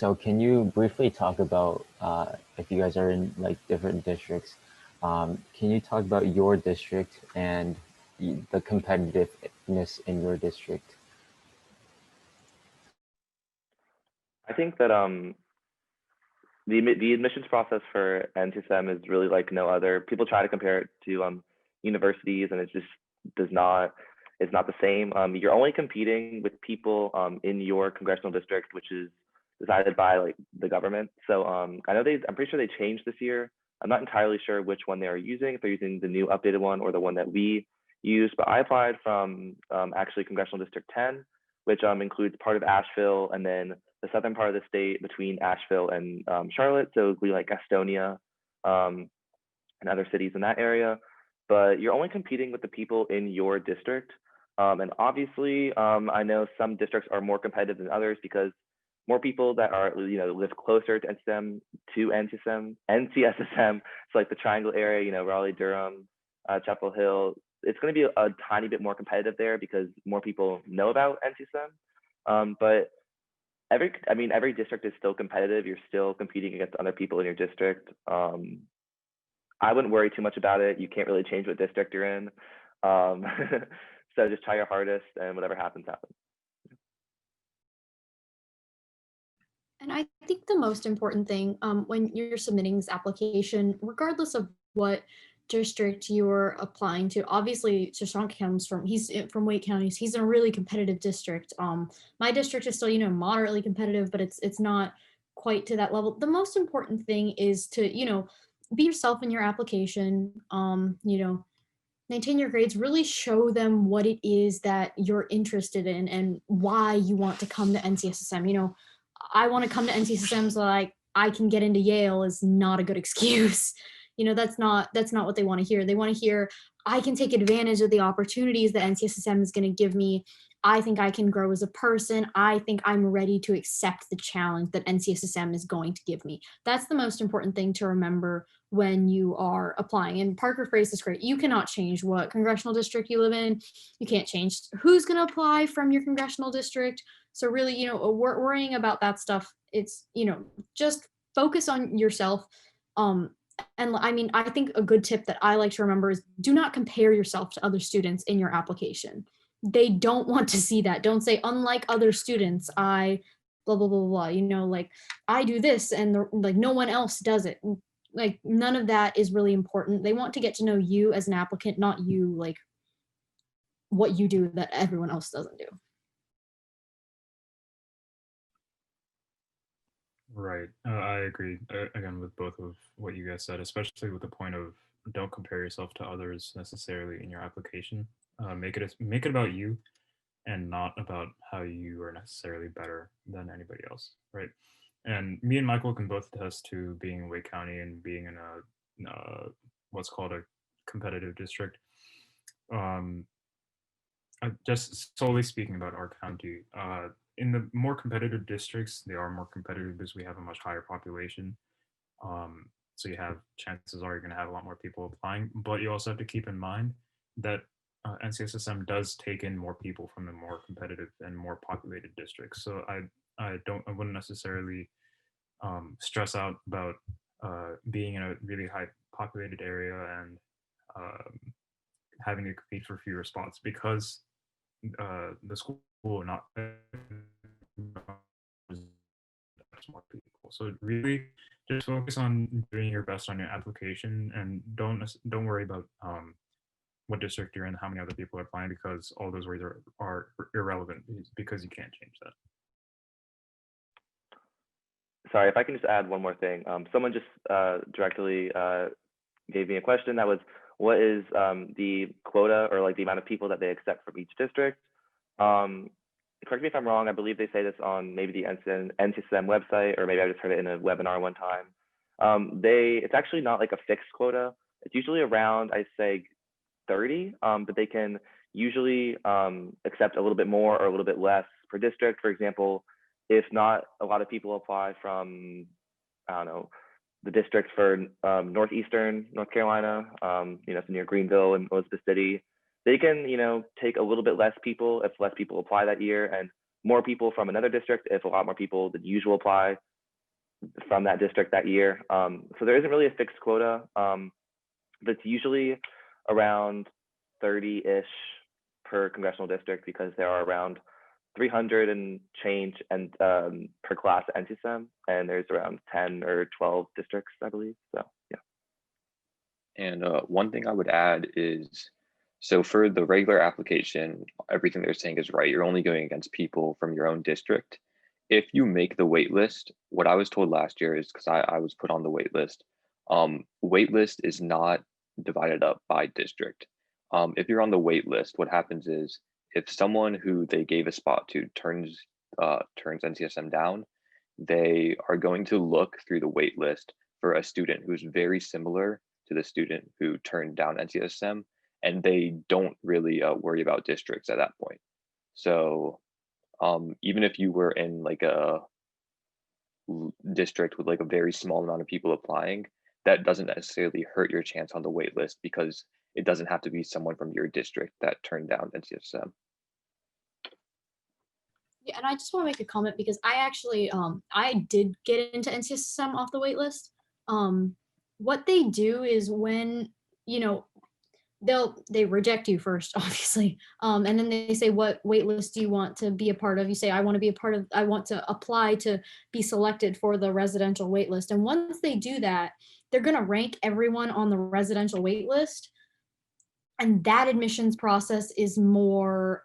So can you briefly talk about if you guys are in like different districts, can you talk about your district and the competitiveness in your district? I think that the admissions process for NTSM is really like no other. People try to compare it to universities, and it just does not. It's not the same. You're only competing with people in your congressional district, which is decided by like the government. So I know I'm pretty sure they changed this year. I'm not entirely sure which one they are using, if they're using the new updated one or the one that we use. But I applied from actually Congressional District 10, which includes part of Asheville and then the southern part of the state between Asheville and Charlotte. So we like Gastonia and other cities in that area. But you're only competing with the people in your district. And obviously, I know some districts are more competitive than others because more people that are, live closer to NCSSM, so like the Triangle area, Raleigh, Durham, Chapel Hill, it's going to be a tiny bit more competitive there because more people know about NCSM. But every district is still competitive. You're still competing against other people in your district. I wouldn't worry too much about it. You can't really change what district you're in. So just try your hardest and whatever happens, happens. And I think the most important thing when you're submitting this application, regardless of what district you're applying to, obviously Shashank comes from, he's from Wake County, so he's in a really competitive district. My district is still, moderately competitive, but it's not quite to that level. The most important thing is to, be yourself in your application, maintain your grades, really show them what it is that you're interested in and why you want to come to NCSSM. I want to come to NCSSM so I can get into Yale is not a good excuse. That's not what they want to hear. They want to hear I can take advantage of the opportunities that NCSSM is going to give me. I think I can grow as a person. I think I'm ready to accept the challenge that NCSSM is going to give me. That's the most important thing to remember when you are applying. And Parker phrased this great. You cannot change what congressional district you live in. You can't change who's going to apply from your congressional district. So really, worrying about that stuff, it's, just focus on yourself. And I think a good tip that I like to remember is do not compare yourself to other students in your application. They don't want to see that. Don't say, unlike other students, I blah, blah, blah, blah, like I do this and like no one else does it. Like none of that is really important. They want to get to know you as an applicant, not you, like what you do that everyone else doesn't do. Right. I agree again with both of what you guys said, especially with the point of don't compare yourself to others necessarily in your application. Make it about you and not about how you are necessarily better than anybody else, right? And me and Michael can both attest to being in Wake County and being in what's called a competitive district. Just solely speaking about our county, in the more competitive districts, they are more competitive because we have a much higher population. So you have chances are you're going to have a lot more people applying, but you also have to keep in mind that NCSSM does take in more people from the more competitive and more populated districts. So I wouldn't necessarily stress out about being in a really high populated area and having to compete for fewer spots because the school not more people. So really, just focus on doing your best on your application, and don't worry about what district you're in, how many other people are applying, because all those words are irrelevant because you can't change that. Sorry, if I can just add one more thing. Someone just directly gave me a question that was, what is the quota or like the amount of people that they accept from each district? Correct me if I'm wrong. I believe they say this on maybe the NCSM website, or maybe I just heard it in a webinar one time. It's actually not like a fixed quota. It's usually around, I say, 30, but they can usually accept a little bit more or a little bit less per district. For example, if not a lot of people apply from, I don't know, the district for northeastern North Carolina, so near Greenville and Elizabeth City, they can, take a little bit less people if less people apply that year, and more people from another district if a lot more people than usual apply. from that district that year. So there isn't really a fixed quota. That's usually around 30-ish per congressional district, because there are around 300 and change and per class at NCSM, and there's around 10 or 12 districts, I believe. So yeah. And one thing I would add is, so for the regular application, everything they're saying is right. You're only going against people from your own district. If you make the wait list, what I was told last year is, because I was put on the wait list, waitlist is not divided up by district. If you're on the wait list, what happens is, if someone who they gave a spot to turns NCSM down, they are going to look through the wait list for a student who's very similar to the student who turned down NCSM, and they don't really worry about districts at that point. So even if you were in like a district with like a very small amount of people applying, that doesn't necessarily hurt your chance on the wait list, because it doesn't have to be someone from your district that turned down NCSM. Yeah, and I just want to make a comment, because I actually I did get into NCSM off the wait list. What they do is, when they reject you first, obviously, and then they say, what wait list do you want to be a part of? You say, I want to apply to be selected for the residential wait list. And once they do that, they're going to rank everyone on the residential wait list, and that admissions process is more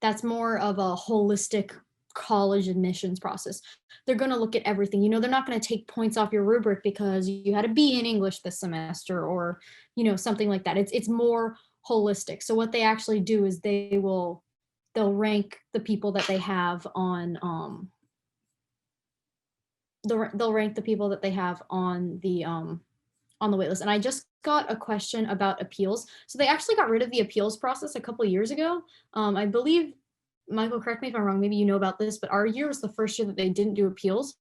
that's more of a holistic college admissions process. They're going to look at everything. They're not going to take points off your rubric because you had a B in English this semester, or something like that. It's more holistic. So what they actually do is they'll rank the people that they have on they'll rank the people that they have on the wait list. And I just got a question about appeals. So they actually got rid of the appeals process a couple of years ago. I believe, Michael, correct me if I'm wrong, maybe you know about this, but our year was the first year that they didn't do appeals.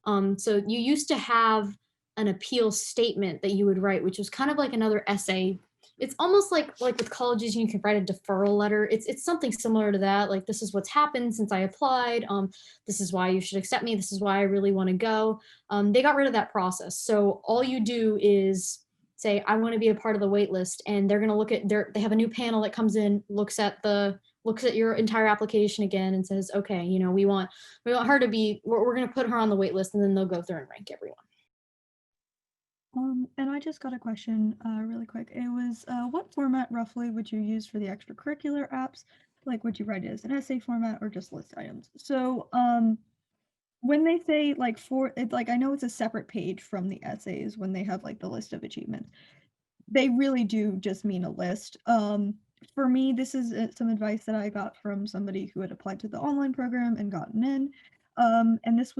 So you used to have an appeal statement that you would write, which was kind of like another essay. It's almost like with colleges, you can write a deferral letter. It's something similar to that. Like, this is what's happened since I applied. This is why you should accept me. This is why I really want to go. They got rid of that process. So all you do is say, I want to be a part of the wait list, and they're going to look at they have a new panel that comes in, looks at your entire application again, and says, okay, we want her to be, we're going to put her on the wait list, and then they'll go through and rank everyone. And I just got a question really quick. It was, what format roughly would you use for the extracurricular apps? Like, would you write it as an essay format or just list items? So when they say I know it's a separate page from the essays when they have like the list of achievements. They really do just mean a list. For me, this is some advice that I got from somebody who had applied to the online program and gotten in. And this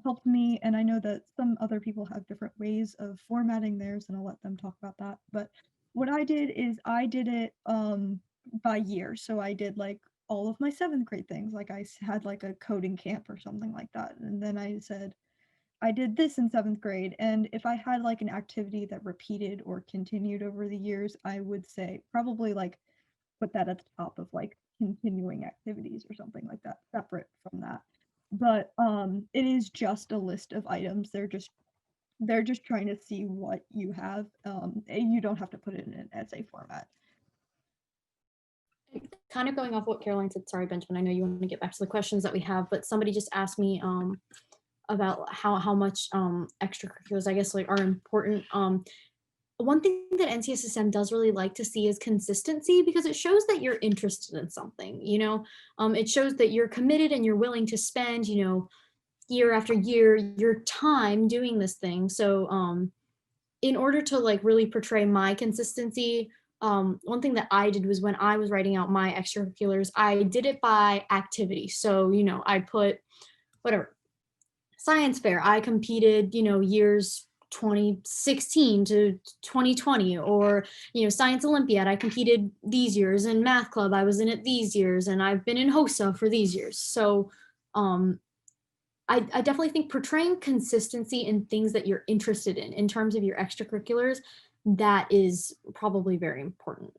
helped me, and I know that some other people have different ways of formatting theirs, and I'll let them talk about that. But what I did is I did it by year. So I did like all of my 7th grade things. Like, I had like a coding camp or something like that. And then I said, I did this in 7th grade. And if I had like an activity that repeated or continued over the years, I would say probably like put that at the top of like continuing activities or something like that, separate from that. But it is just a list of items. They're just trying to see what you have. You don't have to put it in an essay format. Kind of going off what Caroline said, sorry, Benjamin, I know you want to get back to the questions that we have, but somebody just asked me about how much extracurriculars, I guess, like, are important. One thing that NCSSM does really like to see is consistency, because it shows that you're interested in something, it shows that you're committed and you're willing to spend, year after year, your time doing this thing. So in order to like really portray my consistency, one thing that I did was, when I was writing out my extracurriculars, I did it by activity. So, I put whatever, science fair, I competed, years 2016 to 2020, or science olympiad, I competed these years, and math club, I was in it these years, and I've been in HOSA for these years. So I definitely think portraying consistency in things that you're interested in terms of your extracurriculars, that is probably very important.